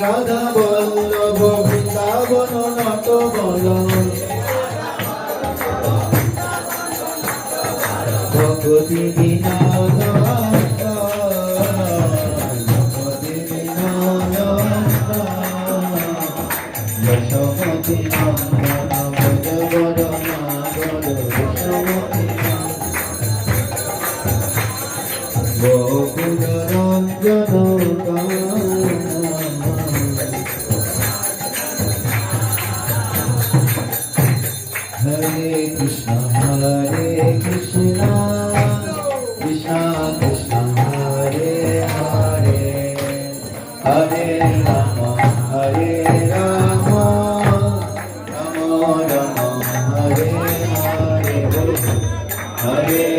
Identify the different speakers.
Speaker 1: রাধা বল্লভ বৃন্দাবন নত বল ভগতি বিনোদ ভগতি বিনোদ যশোমতি নন্দন ভজ বর নাগর Yashomati Gokul Ranjan Hare Krishna Krishna Krishna Hare Hare Hare Rama Rama Rama Hare Hare Hare